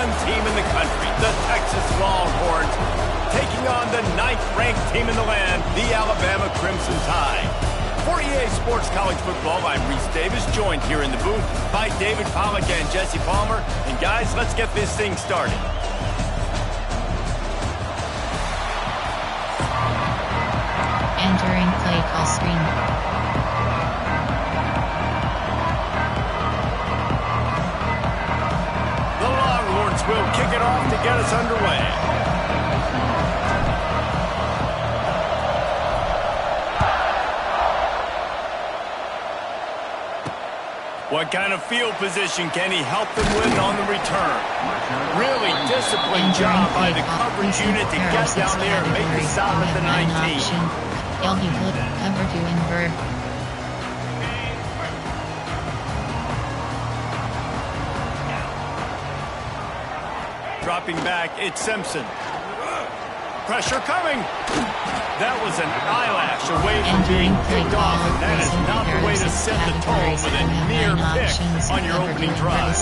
one team in the country, the Texas Longhorns, taking on the 9th-ranked team in the land, the Alabama Crimson Tide. For EA Sports College Football, I'm Reese Davis, joined here in the booth by David Pollack and Jesse Palmer. And guys, let's get this thing started. Entering play call screen. The Longhorns will kick it off to get us underway. What kind of field position can he help them with on the return? Really disciplined job by the coverage unit to get down there and make the stop at the 19. LB flip cover to invert. Dropping back, it's Simpson. Pressure coming. That was an eyelash away from being picked off, and that is not the way to set the tone with a near pick on your opening drive.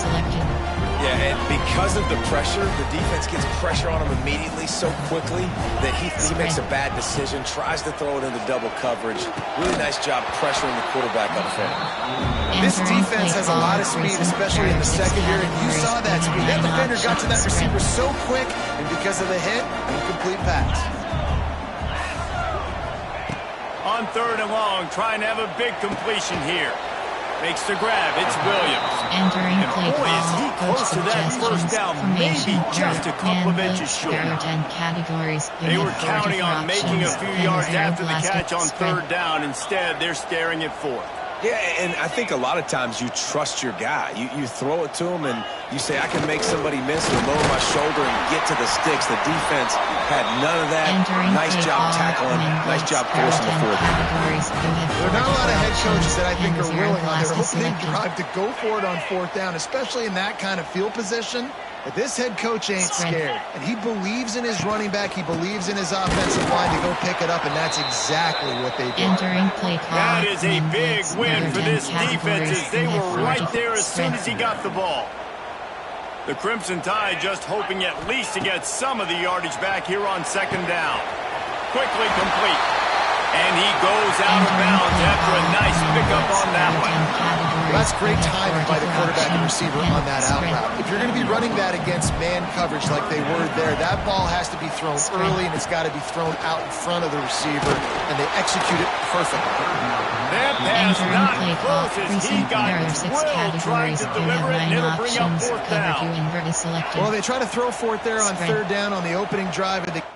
Yeah, and because of the pressure, the defense gets pressure on him immediately so quickly that he makes a bad decision, tries to throw it into double coverage. Really nice job pressuring the quarterback up front. This defense has a lot of speed, especially in the secondary. You saw that speed. That defender got to that receiver so quick, and because of the hit, incomplete pass. On 3rd and long, trying to have a big completion here. Makes the grab. It's Williams. Entering play boy, call. is he close to that first down. Maybe just a couple of inches short. Categories. They were counting on making a few yards after the catch on 3rd down. Instead, they're staring at 4th. Yeah, and I think a lot of times you trust your guy. You throw it to him, and you say, I can make somebody miss or lower my shoulder and get to the sticks. The defense had none of that. Nice job tackling. Nice job forcing the 4th. There are not a lot of head coaches that I think are willing on their opening drive to go for it on 4th down, especially in that kind of field position. But this head coach ain't scared, and he believes in his running back. He believes in his offensive line to go pick it up, and that's exactly what they did. Entering play call. That is a big win for this defense as they were right there as soon as he got the ball. The Crimson Tide just hoping at least to get some of the yardage back here on 2nd down. Quickly complete. And he goes out of bounds after a nice pickup on that one. Well, that's great timing by the quarterback and receiver on that out route. If you're going to be running that against man coverage like they were there, that ball has to be thrown early, and it's got to be thrown out in front of the receiver, and they execute it perfectly. That pass not close as he got drilled trying to deliver it and it'll bring up 4th down. Well, they try to throw 4th there on 3rd down on the opening drive, and they...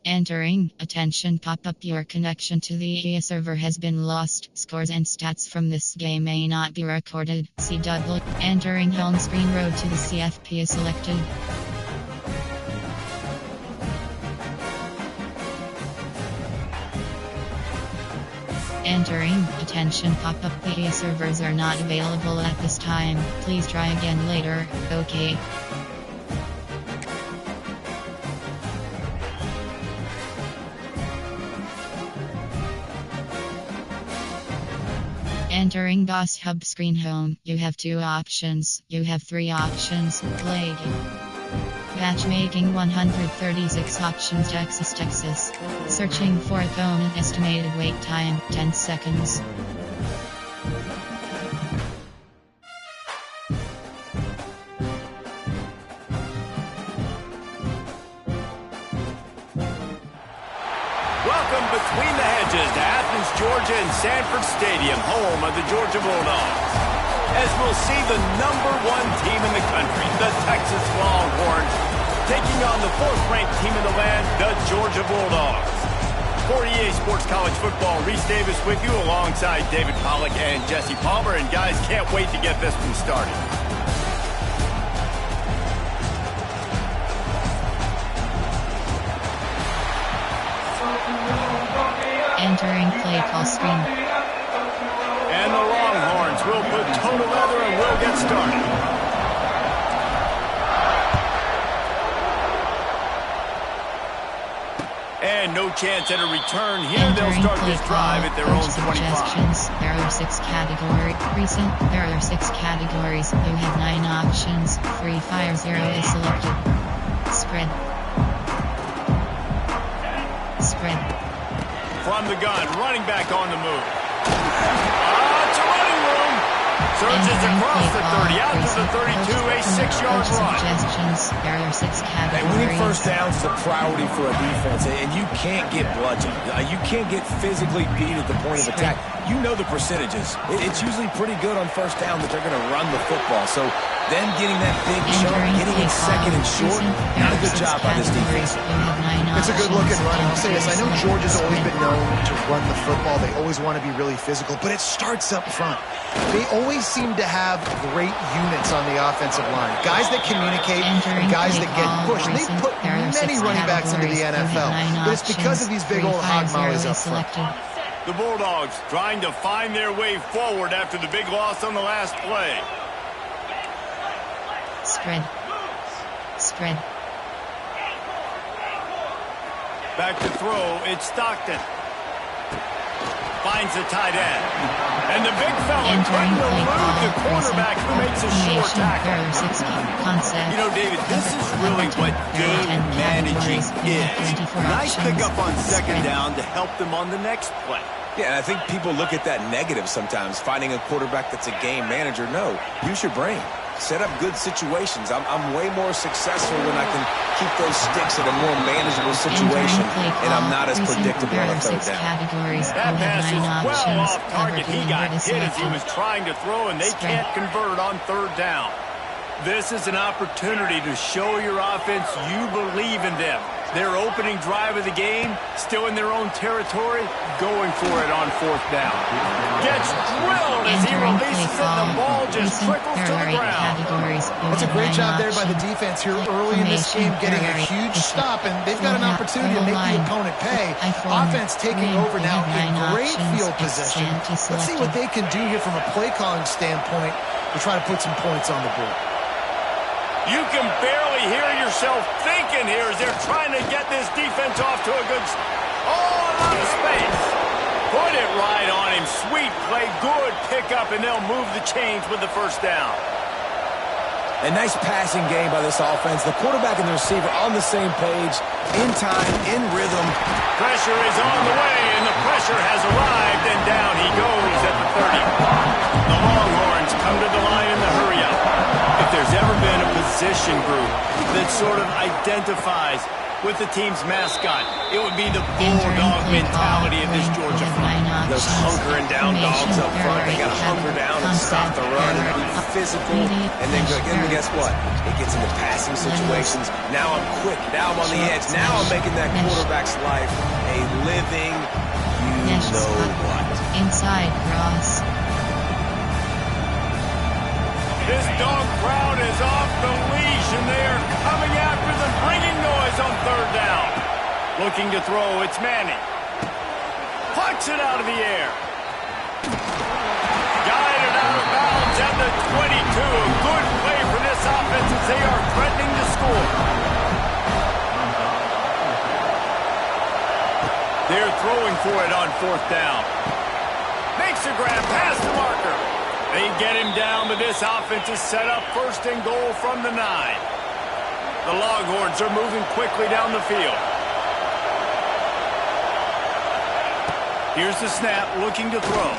Entering, attention pop-up, your connection to the EA server has been lost. Scores and stats from this game may not be recorded. See double. Entering home screen, road to the CFP is selected. Entering, attention pop-up, the EA servers are not available at this time. Please try again later. Okay. Entering DOS Hub screen home, you have 2 options. You have 3 options. Play. Matchmaking 136 options. Texas. Searching for a phone and estimated wait time 10 seconds. Welcome between the hedges to Athens, Georgia and Sanford Stadium, home of the Georgia Bulldogs. As we'll see the #1 team in the country, the Texas Longhorns, taking on the 4th-ranked team in the land, the Georgia Bulldogs. For EA Sports College Football, Reese Davis with you alongside David Pollack and Jesse Palmer. And guys, can't wait to get this one started. Entering play call screen. And the Longhorns will put toe to leather and will get started. And And no chance at a return here. They'll start this drive at their own 25. There are 6 categories. There are 6 categories. You have 9 options. Free fire 0 is selected. Spread. Spread. From the gun, running back on the move. It's a running room. Surges across the 30, out to the 32, a 6-yard run. There are 6 categories. And winning first downs is a priority for a defense, and you can't get bludgeoned. You can't get physically beat at the point of attack. You know the percentages. It's usually pretty good on first down that they're going to run the football. So them getting that big jump, getting it second and short, not a good job by this defense. It's a good look at running. I'll say this. I know Georgia's always been known to run the football. They always want to be really physical, but it starts up front. They always seem to have great units on the offensive line. Guys that communicate and guys that get pushed. They put many running backs into the NFL, but it's because of these big old hog mollies up front. The Bulldogs trying to find their way forward after the big loss on the last play. Spread. Spread. Back to throw, it's Stockton. Finds the tight end. And the big fella trying to elude the cornerback who makes a short tackle. You know, David, this is really what good managing is. Nice pickup on second down to help them on the next play. Yeah, and I think people look at that negative sometimes, finding a quarterback that's a game manager. No, use your brain. Set up good situations. I'm way more successful when I can keep those sticks at a more manageable situation, and I'm not as predictable on a third down. That pass is well off target. He got hit as he was trying to throw, and they can't convert on third down. This is an opportunity to show your offense you believe in them. Their opening drive of the game, still in their own territory, going for it on fourth down. Gets drilled as he releases it, the ball just trickles to the ground. That's a great job there by the defense here early in this game, getting a huge stop, and they've got an opportunity to make the opponent pay. Offense taking over now in great field possession. Let's see what they can do here from a play calling standpoint to try to put some points on the board. You can barely hear yourself thinking here as they're trying to get this defense off to a good a lot of space. Put it right on him. Sweet play, good pickup, and they'll move the chains with the first down. A nice passing game by this offense. The quarterback and the receiver on the same page, in time, in rhythm. Pressure is on the way, and the pressure has arrived, and down he goes at the 30. The Longhorns come to the line in the hurry-up. If there's ever been a position group that sort of identifies with the team's mascot, it would be the bulldog mentality of this Georgia front. Those hunkering down dogs up front, they got to hunker down and stop the run and be physical. And then guess what? It gets into passing situations. Now I'm quick. Now I'm on the edge. Now I'm making that quarterback's life a living, you know what. Inside cross. This dog crowd is off the leash, and they are coming after them, bringing noise on third down. Looking to throw, it's Manning. Pucks it out of the air. Guided out of bounds at the 22. A good play for this offense as they are threatening to score. They're throwing for it on fourth down. Makes a grab past the marker. They get him down, but this offense is set up first and goal from the 9. The Longhorns are moving quickly down the field. Here's the snap, looking to throw.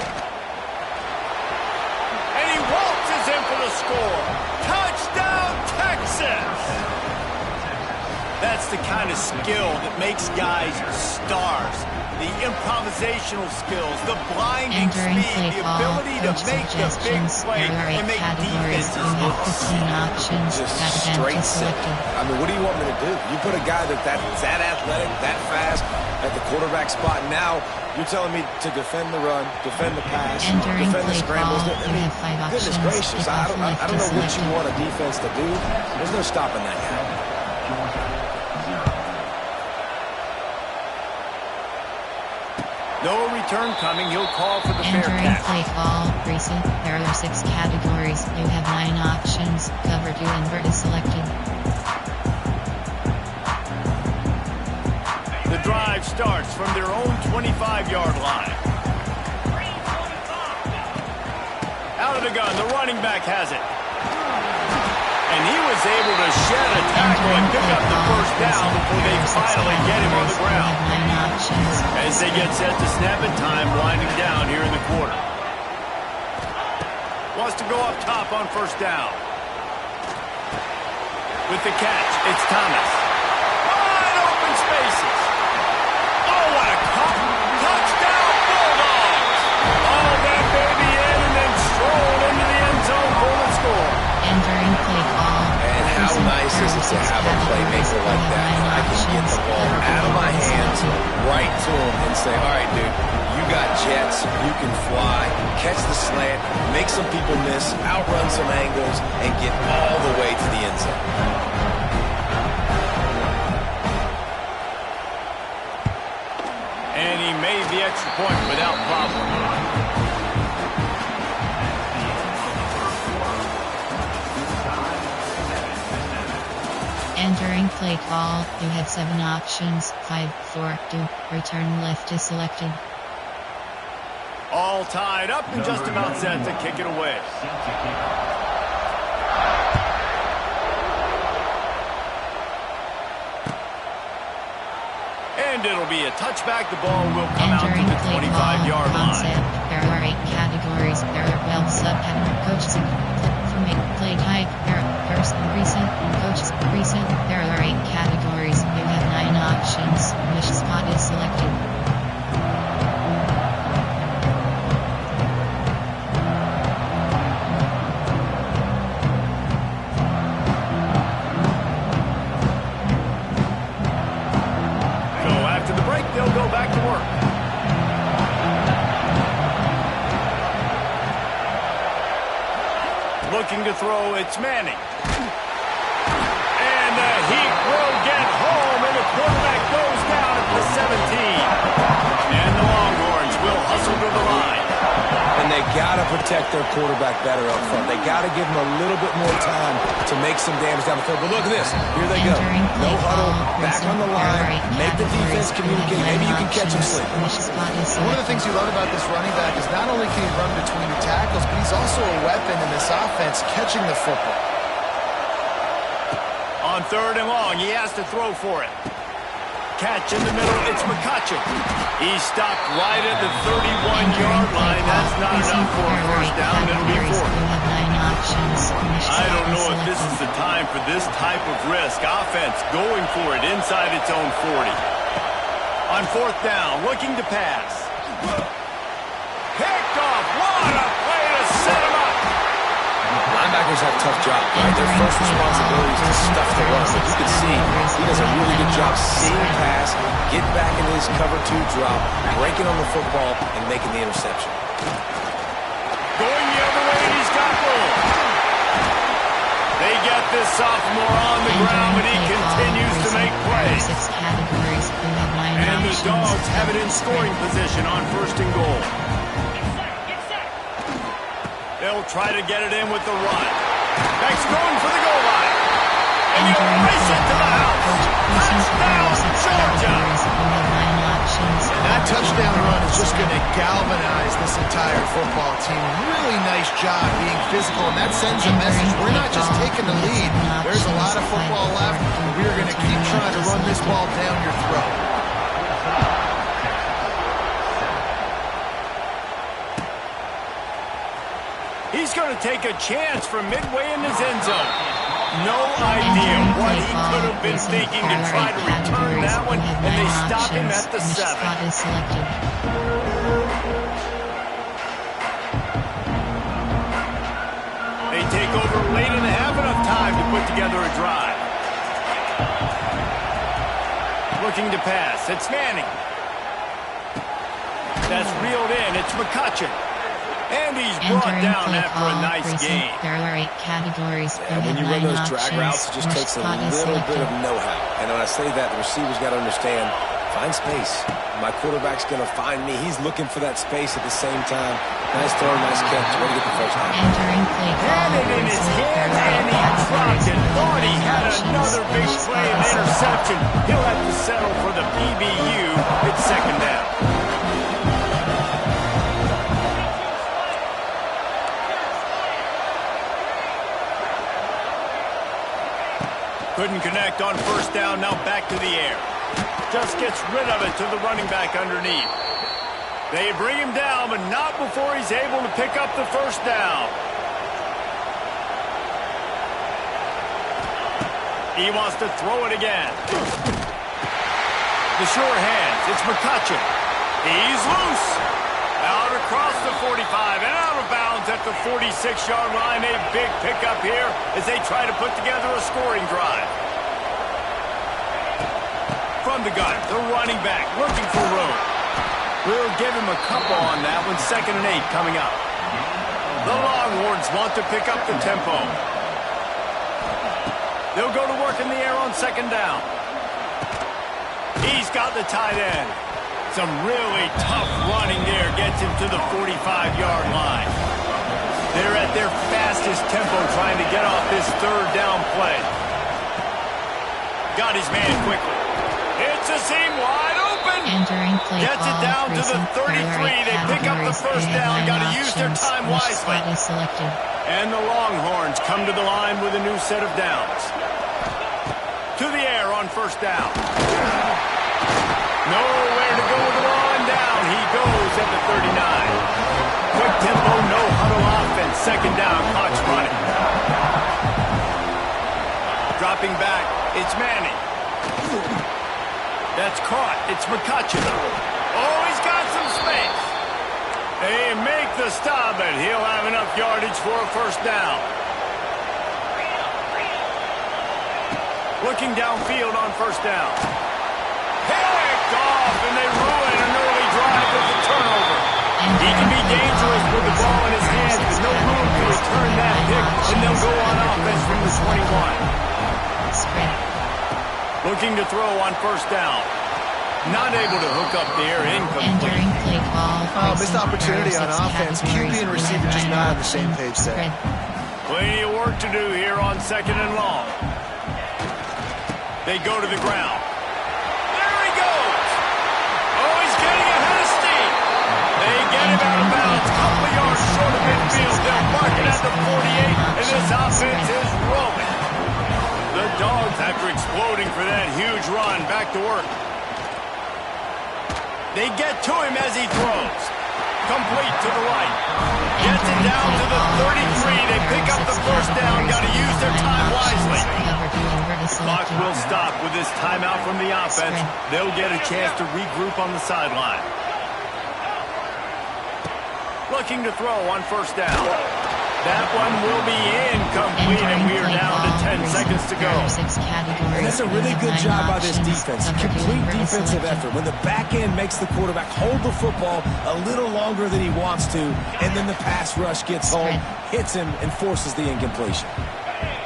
And he waltzes in for the score. Touchdown, Texas! That's the kind of skill that makes guys stars. The improvisational skills, the blinding speed, the ability to make the big play and make defenses look just straight set. I mean, what do you want me to do? You put a guy that's that athletic, that fast at the quarterback spot. Now you're telling me to defend the run, defend the pass, defend the scrambles. I mean, goodness gracious, I don't know what you want a defense to do. There's no stopping that guy. No return coming. He'll call for the fair catch. Entering play call, recent. There are 6 categories. You have 9 options. Cover 2 invert is selected. The drive starts from their own 25-yard line. Out of the gun, the running back has it. And he was able to shed a tackle and pick up the first down before they finally get him on the ground. As they get set to snap it, time winding down here in the quarter. Wants to go up top on first down. With the catch, it's Thomas. Wide open spaces. Oh, what a touchdown, Bulldogs! All that baby in and then strolled into the end zone for the score. Entering play call. And how nice is it to have a playmaker like that? I can get the ball out of my hands, right to him, and say, all right, dude, you got jets, you can fly, catch the slant, make some people miss, outrun some angles, and get all the way to the end zone. And he made the extra point without problem. Entering play call, you have 7 options, 5, 4, 2, return left is selected. All tied up and just about set to kick it away. And it'll be a touchback. The ball will come out to the 25-yard line. There are 8 categories. There are 12 sub-categories. Coaches from play type. There are first and recent. Coaches recent. There are 8 categories. You have 9 options. Which spot is selected? They'll go back to work. Looking to throw, it's Manning. And he will get home, and the quarterback goes down at the 17. And the Longhorns will hustle to the line. And they got to protect their quarterback better up front. They got to give him a little bit more time to make some damage down the field. But look at this. Here they go. No huddle, back on the line, make the defense communicate. Maybe you can catch him sleeping. One of the things you love about this running back is not only can he run between the tackles, but he's also a weapon in this offense catching the football. On 3rd and long, he has to throw for it. Catch in the middle, it's McCutcheon. He stopped right at the 31-yard line. That's not enough for a first down. It'll be 4th. I don't know if this is the time for this type of risk. Offense going for it inside its own 40. On 4th down, looking to pass. Picked off. What a play to set him up. Linebackers have a tough job, right? Their first responsibility is to stuff the run. But you can see he does a really good job seeing pass, get back into his cover 2 drop, breaking on the football, and making the interception. Going the other way, he's got room. They get this sophomore on the ground, and he continues to make plays. And the Dogs have it in scoring position on 1st and goal. They'll try to get it in with the run. Next going for the goal line. And he'll race it to the house. Touchdown, Georgia! And that touchdown run is just going to galvanize this entire football team. Really nice job being physical, and that sends a message. We're not just taking the lead. There's a lot of football left, and we're going to keep trying to run this ball down your throat. He's going to take a chance from midway in his end zone. No idea what he could have been thinking to try to return that one, and they stop him at the 7. They take over late and have enough time to put together a drive. Looking to pass. It's Manning. That's reeled in. It's McCutcheon. And he's brought down after a nice game. There are 8 categories. And when you run those drag routes, it just takes a little bit of know-how. And when I say that, the receiver's got to understand, find space. My quarterback's going to find me. He's looking for that space at the same time. Nice throw, nice catch. Way to get the first down. Had it in his hands, and he dropped it. Thought he had another big play and interception. He'll have to settle for the PBU. Couldn't connect on first down, now back to the air. Just gets rid of it to the running back underneath. They bring him down, but not before he's able to pick up the first down. He wants to throw it again. The sure hands, it's McCutcheon. He's loose. Out across the 45 and out of bounds at the 46-yard line. A big pickup here as they try to put together a scoring drive. From the gun, the running back looking for room. We'll give him a couple on that one. 2nd and 8 coming up. The Longhorns want to pick up the tempo. They'll go to work in the air on 2nd down. He's got the tight end. Some really tough running there gets him to the 45-yard line. They're at their fastest tempo trying to get off this 3rd down play. Got his man quickly. It's a seam wide open. Entering play gets it down to the 33. They pick up the first down. Got to use their time wisely. And the Longhorns come to the line with a new set of downs. To the air on first down. Nowhere to go with the ball and down. He goes at the 39. Quick tempo, no huddle offense. 2nd down, clock's running. Dropping back, it's Manning. That's caught. It's McCutcheon. Oh, he's got some space. They make the stop, and he'll have enough yardage for a first down. Looking downfield on first down. Picked off, and they ruin an early drive with the turnover. He can be dangerous with the ball in his hands, but no room to return that pick, and they'll go on offense from the 21. Looking to throw on first down. Not able to hook up there, incomplete. Missed opportunity on offense. QB and receiver just not on the same page there. Plenty of work to do here on 2nd and long. They go to the ground. There he goes. Oh, he's getting ahead of steam. They get him out of bounds. Couple of yards short of midfield. They'll mark it at the 48, and this offense is rolling. The Dogs, after exploding for that huge run, back to work. They get to him as he throws. Complete to the right. Gets it down to the 33. They pick up the first down. Got to use their time wisely. Clock will stop with this timeout from the offense. They'll get a chance to regroup on the sideline. Looking to throw on first down. That one will be incomplete, and we are down to 10 seconds to go. And that's a really good job by this defense. Complete defensive effort. When the back end makes the quarterback hold the football a little longer than he wants to, and then the pass rush gets home, hits him, and forces the incompletion.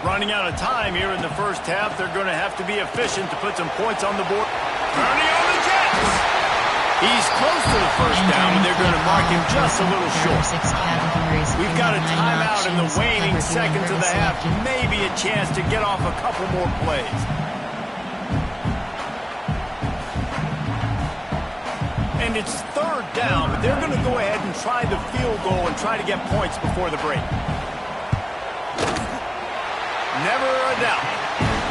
Running out of time here in the first half. They're going to have to be efficient to put some points on the board. Turning on the Jets. He's close to the first down, and they're going to mark him just a little short. We've got a timeout in the waning seconds of the half. Maybe a chance to get off a couple more plays. And it's 3rd down, but they're going to go ahead and try the field goal and try to get points before the break. Never a doubt.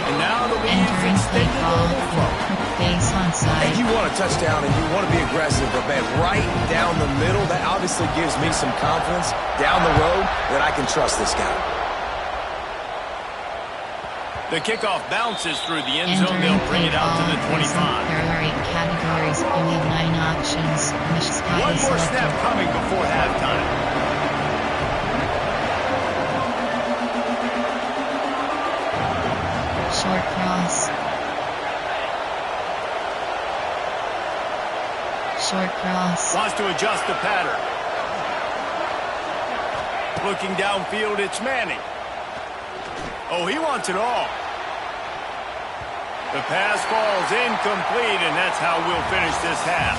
And now the lead's extended a little further. Base on side. And you want a touchdown and you want to be aggressive, but man, right down the middle, that obviously gives me some confidence down the road that I can trust this guy. The kickoff bounces through the end zone. They'll bring it out to the 25. There are 8 categories. You have 9 options. One more snap coming before halftime. Short cross. Short cross. Wants to adjust the pattern. Looking downfield, it's Manning. Oh, he wants it all. The pass falls incomplete, and that's how we'll finish this half.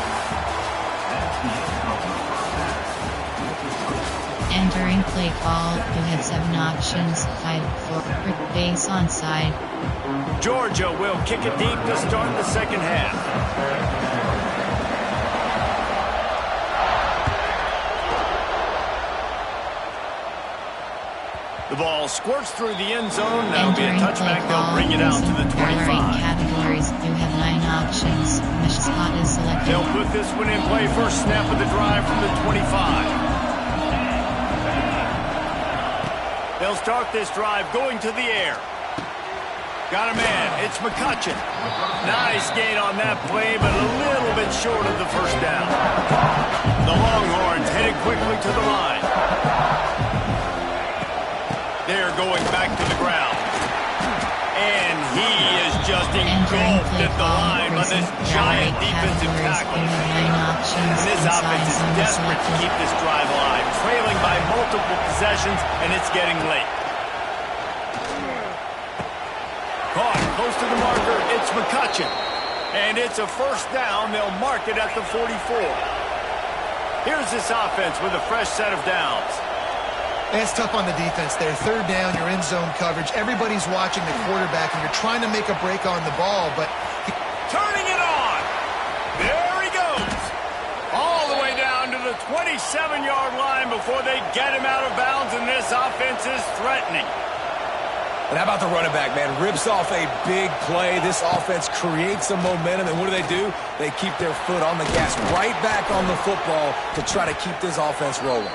Entering play call, you have 7 options. 5-4, base on side. Georgia will kick it deep to start the second half. The ball squirts through the end zone. That'll be a touchback. They'll bring it out to the 25. Categories. You have 9 options. Mesh spot is selected. They'll put this one in play. First snap of the drive from the 25. They'll start this drive going to the air. Got a man. It's McCutcheon. Nice gain on that play, but a little bit short of the first down. The Longhorns headed quickly to the line. They're going back to the ground. And he is just engulfed at the line by this giant defensive tackle. And this offense is desperate to keep this drive alive, trailing by multiple possessions, and it's getting late. Caught close to the marker, it's McCutcheon. And it's a first down. They'll mark it at the 44. Here's this offense with a fresh set of downs. And it's tough on the defense there. Third down, you're in zone coverage. Everybody's watching the quarterback, and you're trying to make a break on the ball, but... Turning it on! There he goes! All the way down to the 27-yard line before they get him out of bounds, and this offense is threatening. And how about the running back, man? Rips off a big play. This offense creates some momentum, and what do? They keep their foot on the gas, right back on the football to try to keep this offense rolling.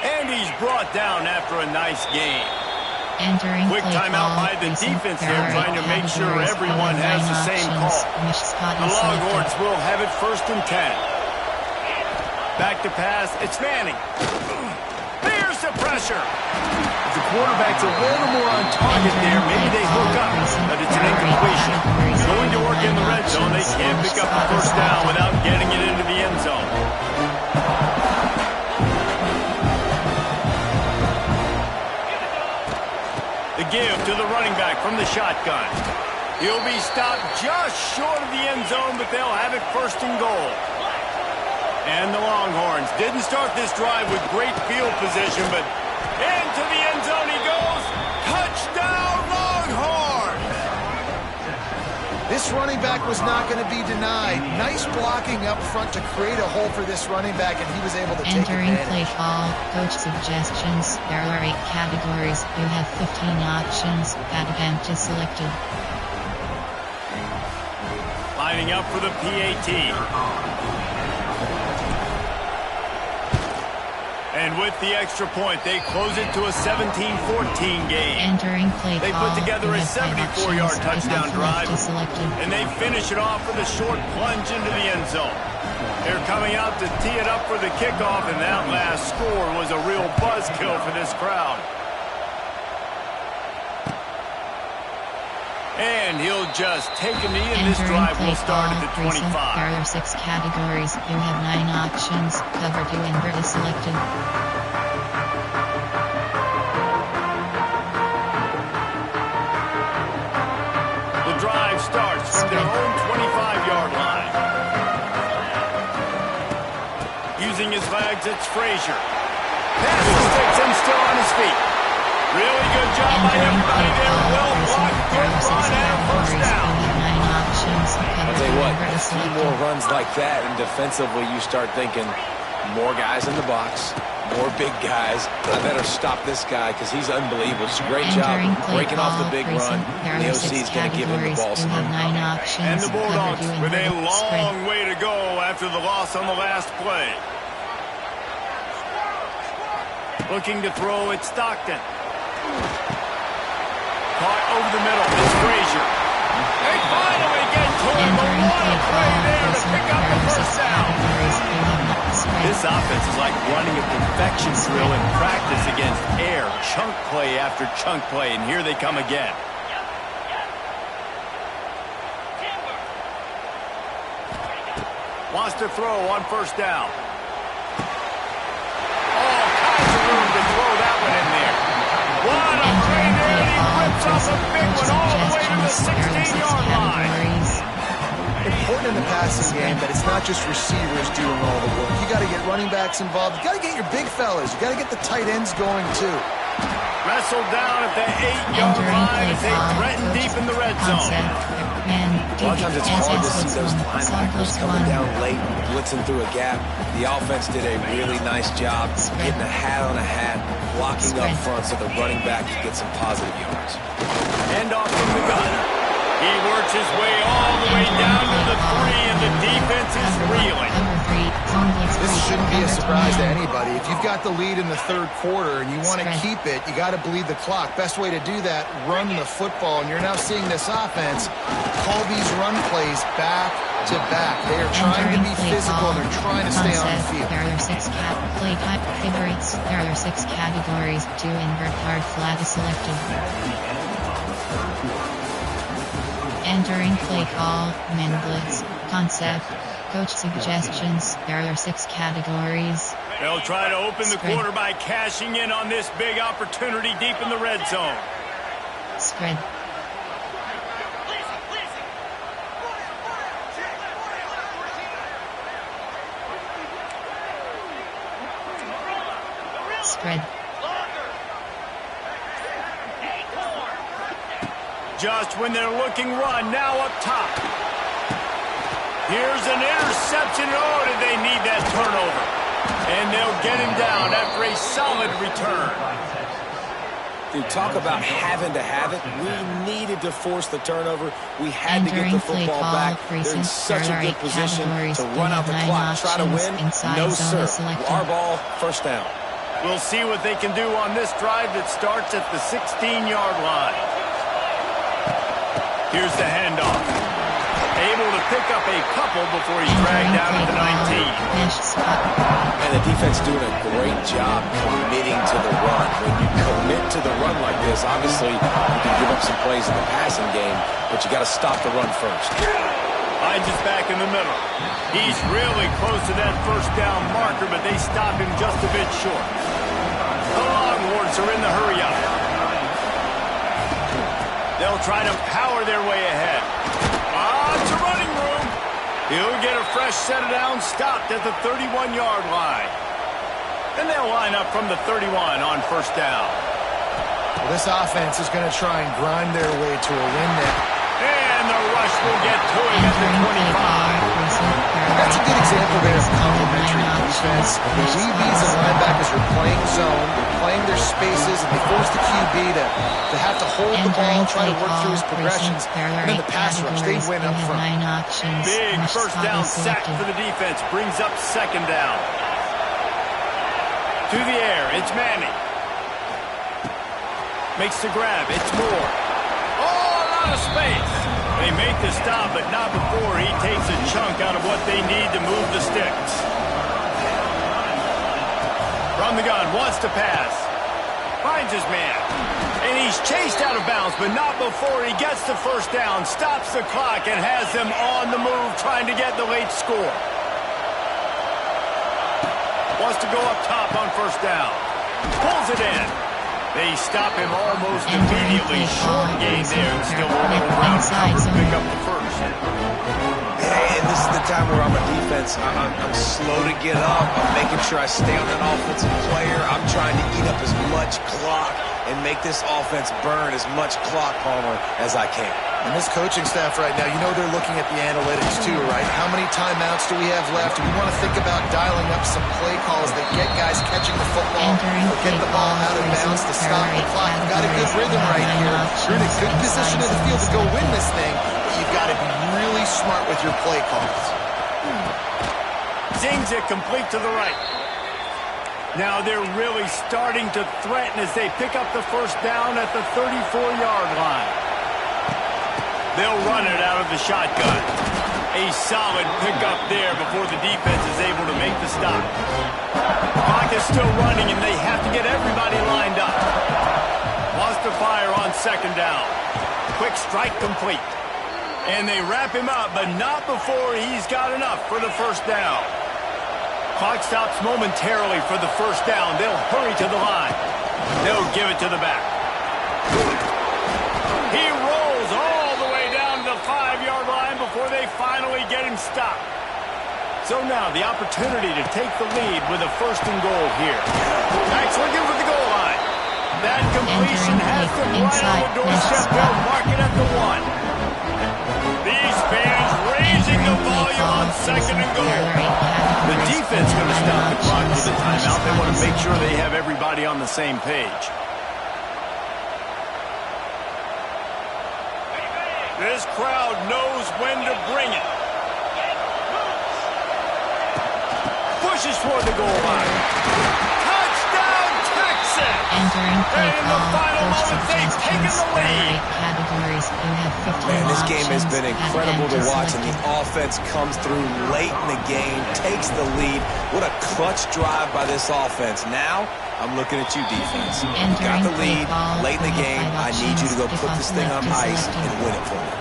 And he's brought down after a nice game. Entering quick timeout by the defense here, trying to make sure everyone has the same call. The Longhorns will have it 1st and 10. Back to pass, it's Manning. There's the pressure. The quarterback's a little more on target there. Maybe they hook up, but it's an incompletion. Going to work in the red zone. They can't pick up the first down without getting it into the end zone. The give to the running back from the shotgun. He'll be stopped just short of the end zone, but they'll have it 1st and goal. And the Longhorns didn't start this drive with great field position, but into the end zone he goes. Touchdown, Longhorns! This running back was not going to be denied. Nice blocking up front to create a hole for this running back, and he was able to take advantage. Entering play call, coach suggestions. There are 8 categories. You have 15 options. Bad attempt is selected. Lining up for the PAT. And with the extra point, they close it to a 17-14 game. Entering play they put together a 74-yard touchdown drive, and they finish it off with a short plunge into the end zone. They're coming out to tee it up for the kickoff, and that last score was a real buzzkill for this crowd. And he'll just take a knee, and this drive will start at the 25. There are 6 categories. You have 9 options. Cover 2 invert is selected. The drive starts from their own 25-yard line. Using his legs, it's Frazier. Pass the sticks and still on his feet. Really good job by everybody there. Well blocked, good run, and first down. I'll tell you what, a few more runs like that, and defensively you start thinking more guys in the box, more big guys. I better stop this guy because he's unbelievable. Just a great job breaking off the big run. The OC is going to give him the ball soon. And the Bulldogs with a long way to go after the loss on the last play. Looking to throw, it's Stockton. Caught over the middle, it's Frazier. They finally get to him, but what a play there to pick up the first down. This offense is like running a perfection drill in practice against air, chunk play after chunk play, and here they come again. Wants to throw on first down. All kinds of room to throw that one in there. What a play there, and he rips off a big one all the way to the 16-yard line. Important in the passing game that it's not just receivers doing all the work. You got to get running backs involved. You got to get your big fellas. You got to get the tight ends going too. Wrestled down at the 8-yard line as they threaten deep in the red zone. A lot of times it's hard to see those linebackers coming down late, blitzing through a gap. The offense did a really nice job getting a hat on a hat, blocking up front so the running back can get some positive yards. Hand off from the gun. He works his way all the way down to the 3, and the defense is reeling. This shouldn't be a surprise to anybody. If you've got the lead in the third quarter and you want to keep it, you got to bleed the clock. Best way to do that, run the football. And you're now seeing this offense call these run plays back to back. They are trying to be physical. They're trying to stay on the field. There are 6 play type favorites. There are 6 categories. 2 invert card flag is selected. Entering play call, min blitz, concept, coach suggestions. There are 6 categories. They'll try to open the quarter by cashing in on this big opportunity deep in the red zone. Spread. Spread. Just when they're looking run, now up top. Here's an interception. Oh, did they need that turnover? And they'll get him down after a solid return. Dude, talk about having to have it. We needed to force the turnover. We had to get the football back. They're in such a good position to run out the clock, try to win. No, sir. Our ball, first down. We'll see what they can do on this drive that starts at the 16-yard line. Here's the handoff. Able to pick up a couple before he's dragged down at the 19. And the defense doing a great job committing to the run. When you commit to the run like this, obviously you can give up some plays in the passing game, but you got to stop the run first. Hines is back in the middle. He's really close to that first down marker, but they stop him just a bit short. The Longhorns are in the hurry-up. They'll try to power their way ahead. It's a running room. He'll get a fresh set of downs stopped at the 31-yard line. And they'll line up from the 31 on first down. Well, this offense is going to try and grind their way to a win now. And the rush will get to him at the 25. That's a good example there of complementary defense. The DBs and linebackers are playing zone, they're playing their spaces, and they force the QB to have to hold the ball, try to work through his progressions. And then the pass rush, they win up front. Big first down sack for the defense, brings up second down. To the air, it's Manning. Makes the grab, it's Moore. Oh, a lot of space. They make the stop, but not before he takes a chunk out of what they need to move the sticks. From the gun, wants to pass. Finds his man. And he's chased out of bounds, but not before he gets the first down, stops the clock, and has them on the move trying to get the late score. Wants to go up top on first down. Pulls it in. They stop him almost immediately. Short gain there. Still rolling around cover to pick up the first. And this is the time where I'm a defense. I'm slow to get up. I'm making sure I stay on an offensive player. I'm trying to eat up as much clock and make this offense burn as much clock, Palmer, as I can. And this coaching staff right now, you know they're looking at the analytics too, right? How many timeouts do we have left? We want to think about dialing up some play calls that get guys catching the football or get the ball out of bounds to stop the clock. You've got a good rhythm right here. You're in a good position in the field to go win this thing, but you've got to be really smart with your play calls. Zings it complete to the right. Now they're really starting to threaten as they pick up the first down at the 34-yard line. They'll run it out of the shotgun. A solid pickup there before the defense is able to make the stop. Clock is still running, and they have to get everybody lined up. Wants to fire on second down. Quick strike complete. And they wrap him up, but not before he's got enough for the first down. Clock stops momentarily for the first down. They'll hurry to the line. They'll give it to the back. He rolls all the way down to the 5-yard line before they finally get him stopped. So now the opportunity to take the lead with a first and goal here. Back's looking for the goal line. That completion has them right on the doorstep. They'll mark it at the 1. The defense going to stop the clock with a timeout. They want to make sure they have everybody on the same page. This crowd knows when to bring it. Pushes toward the goal line. Touchdown, Texas! Entering play and in the final moments, they've taken the lead. Categories, you have 15 Man, this game has options been and incredible to watch, and the selected. offense comes through late in the game, takes the lead. What a clutch drive by this offense. Now, I'm looking at you, defense. You got the lead late in the game. I need you to go put this thing on ice and win it for me.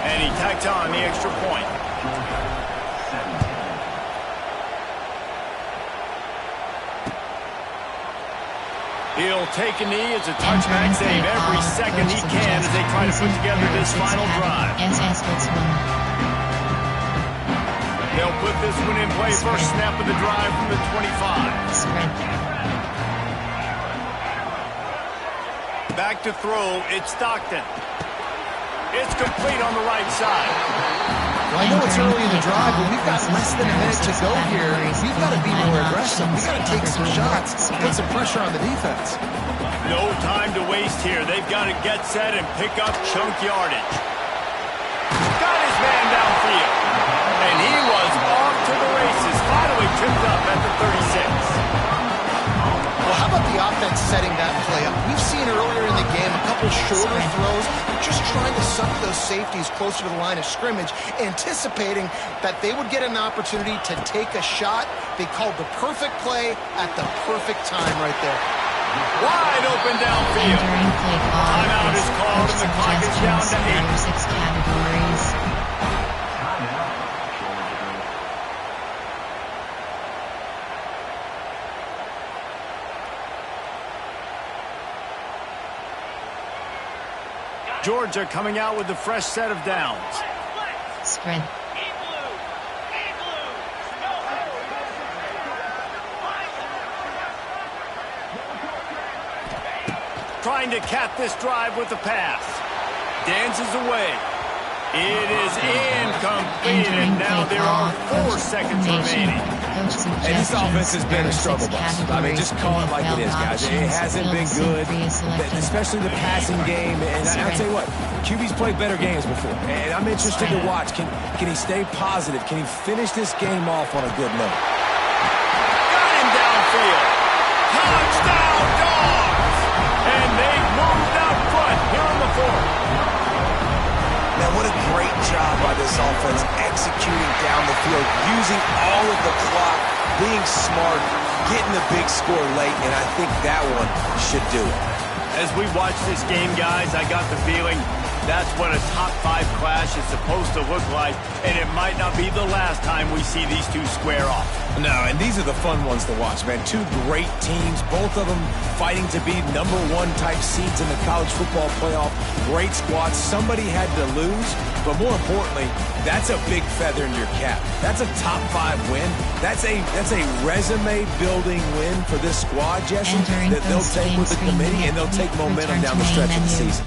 And he tacked on the extra point. He'll take a knee as a touchback save every second he can as they try to put together this final drive. They'll put this one in play. First snap of the drive from the 25. Back to throw. It's Stockton. It's complete on the right side. Well, I know it's early in the drive, but we've got less than a minute to go here. We've got to be more aggressive. We've got to take some shots, put some pressure on the defense. No time to waste here. They've got to get set and pick up chunk yardage. Got his man downfield. And he was off to the races. Finally tripped up at the 36. Well, how about the offense setting that play up? We've seen earlier in the game a couple shorter throws, just trying to suck those safeties closer to the line of scrimmage, anticipating that they would get an opportunity to take a shot. They called the perfect play at the perfect time right there. Wide open downfield. Timeout is called and the clock is down to 8. 6 categories. Georgia coming out with a fresh set of downs. Spread. Trying to cap this drive with the pass. Dances away. It is incomplete, and now there are 4 seconds remaining. And this offense has been a struggle bus. I mean, just call it like it is, guys. It hasn't been good, especially the passing game. And I'll tell you what, QB's played better games before. And I'm interested to watch. Can he stay positive? Can he finish this game off on a good note? Got him downfield. Touchdown, Dogs! And they've moved out front here on the 4th. Man, what a great job by this offense executing down the field, using all of the clock, being smart, getting the big score late, and I think that one should do it. As we watch this game, guys, I got the feeling that's what a top 5 clash is supposed to look like, and it might not be the last time we see these two square off. No, and these are the fun ones to watch, man. 2 great teams, both of them fighting to be #1 type seeds in the college football playoff. Great squads. Somebody had to lose, but more importantly, that's a big feather in your cap. That's a top 5 win. That's a resume-building win for this squad, Jesse, that they'll take with the committee, and they'll take momentum down the stretch of the season.